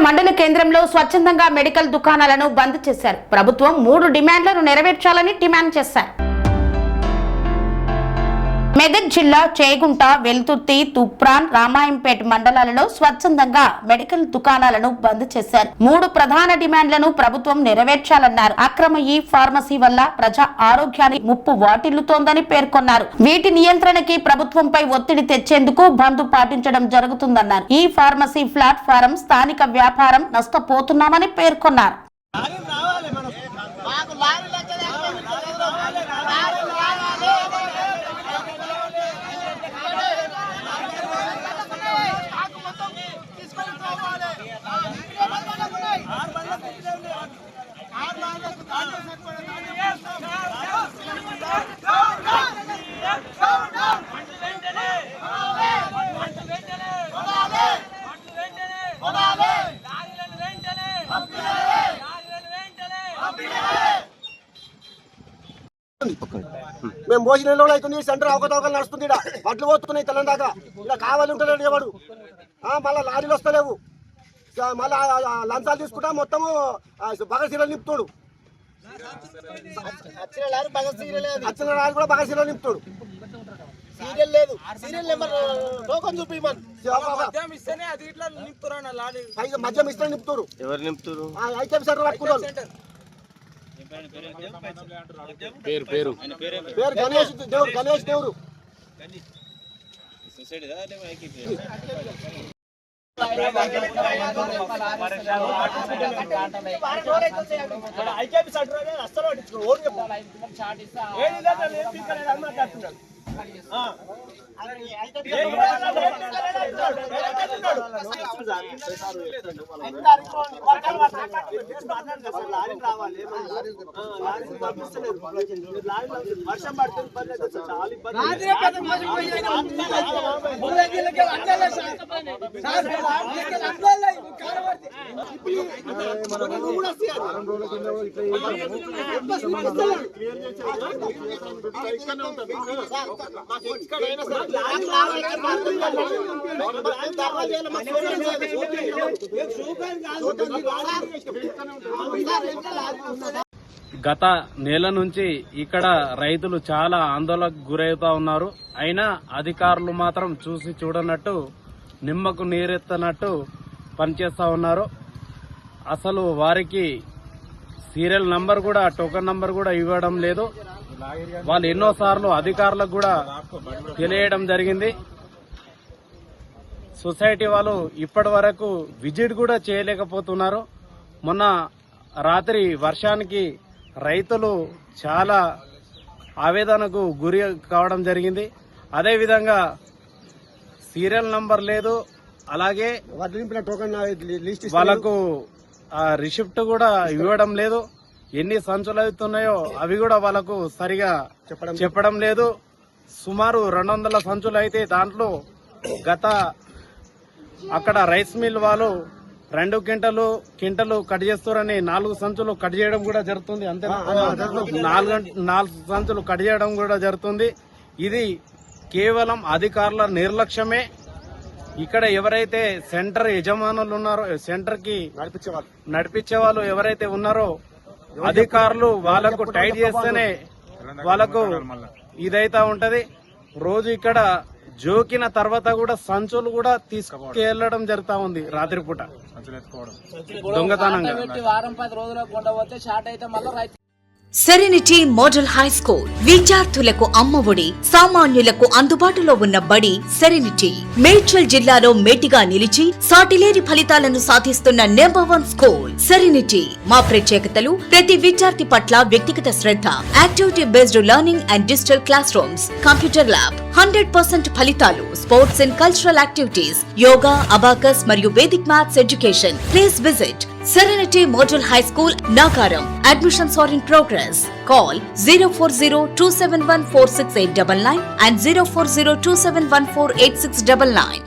మండల కేంద్రంలో స్వచ్ఛందంగా మెడికల్ దుకాణాలను బంద్ చేశారు. ప్రభుత్వం 3 డిమాండ్లను నెరవేర్చాలని డిమాండ్ చేశారు. మెదక్ జిల్లా చేగుంట, వెల్తుర్తి, తుప్రాన్, రామాయంపేట్ మండలాలలో స్వచ్ఛందంగా మెడికల్ దుకాణాలను బంద్ చేశారు. 3 ప్రధాన డిమాండ్లను ప్రభుత్వం నెరవేర్చాలన్నారు. అక్రమ ఈ ఫార్మసీ వల్ల ప్రజా ఆరోగ్యానికి ముప్పు వాటిల్లుతోందని పేర్కొన్నారు. వీటి నియంత్రణకి ప్రభుత్వంపై ఒత్తిడి తెచ్చేందుకు బంద్ పాటించడం జరుగుతుందన్నారు. ఈ ఫార్మసీ ప్లాట్ఫారం స్థానిక వ్యాపారం నష్టపోతున్నామని పేర్కొన్నారు. మేము భోజనంలో అవుతుంది. సెంటర్ అవకతవకలు నడుస్తుంది. వడ్లు పోతున్నాయి తెల్లం దాకా. ఇలా కావాలి ఉంటలేడు ఎవడు. మళ్ళీ లారీలు వస్తలేవు. మళ్ళీ లంచాలు తీసుకుంటా మొత్తము బగసీరలు నింపుతాడు. వచ్చిన లారీ కూడా బగసీరలు నింపుతాడు. సీరియల్ లేదు. సీరియల్ నెంబర్ టోకన్ చూపిమని మద్యం ఇస్తే నింపుతారు. ఎవరు నింపుతారు? ఐటమ్ సెంటర్ పట్టుకుంటారు. పేరు గణేష్ దేవుడు. వర్షం పడుతుంది. గత నెల నుంచి ఇక్కడ రైతులు చాలా ఆందోళనకు గురవుతా ఉన్నారు. అయినా అధికారులు మాత్రం చూసి చూడనట్టు, నిమ్మకు నీరెత్తనట్టు పనిచేస్తా ఉన్నారు. అసలు వారికి సీరియల్ నంబర్ కూడా, టోకెన్ నంబర్ కూడా ఇవ్వడం లేదు. వాళ్ళు ఎన్నోసార్లు అధికారులకు కూడా తెలియడం జరిగింది. సొసైటీ వాళ్ళు ఇప్పటి వరకు విజిట్ కూడా చేయలేకపోతున్నారు. మొన్న రాత్రి వర్షానికి రైతులు చాలా ఆవేదనకు గురి కావడం జరిగింది. అదేవిధంగా సీరియల్ నంబర్ లేదు. అలాగే వాళ్ళకు రిసిప్ట్ కూడా ఇవ్వడం లేదు. ఎన్ని సంచులు అవుతున్నాయో అవి కూడా వాళ్ళకు సరిగా చెప్పడం లేదు. సుమారు 200 సంచులు అయితే దాంట్లో గత అక్కడ రైస్ మిల్ వాళ్ళు 2 క్వింటలు కట్ చేస్తారని 4 సంచులు కట్ చేయడం కూడా జరుగుతుంది. అంతే 4 సంచులు కట్ చేయడం కూడా జరుగుతుంది. ఇది కేవలం అధికారుల నిర్లక్ష్యమే. ఇక్కడ ఎవరైతే సెంటర్ యజమానులు ఉన్నారో, సెంటర్ కి నడిపించే వాళ్ళు ఎవరైతే ఉన్నారో అధికారులు వాళ్ళకు టైట్ చేస్తేనే వాళ్ళకు ఇదైతా ఉంటది. రోజు ఇక్కడ జోకిన తర్వాత కూడా సంచులు కూడా తీసుకెళ్లడం జరుగుతా ఉంది. రాత్రిపూట దొంగతనంగా. సెరెనిటీ మోడల్ హై స్కూల్ విద్యార్థులకు అమ్మఒడి, సామాన్యులకు అందుబాటులో ఉన్న బడి సెరెనిటీ. మేడ్చల్ జిల్లాలో మేటిగా నిలిచి సాటిలేని ఫలితాలను సాధిస్తున్న నంబర్ 1 స్కూల్ సెరెనిటీ. మా ప్రత్యేకతలు ప్రతి విద్యార్థి పట్ల వ్యక్తిగత శ్రద్ధ, activity based learning and digital classrooms, computer lab, 100% ఫలితాలు, sports and cultural activities, yoga, abacus మరియు Vedic maths education. Please visit Serenity Model High School, Nagaram. Admissions are in progress. Call 040-271-46899 and 040-271-48699.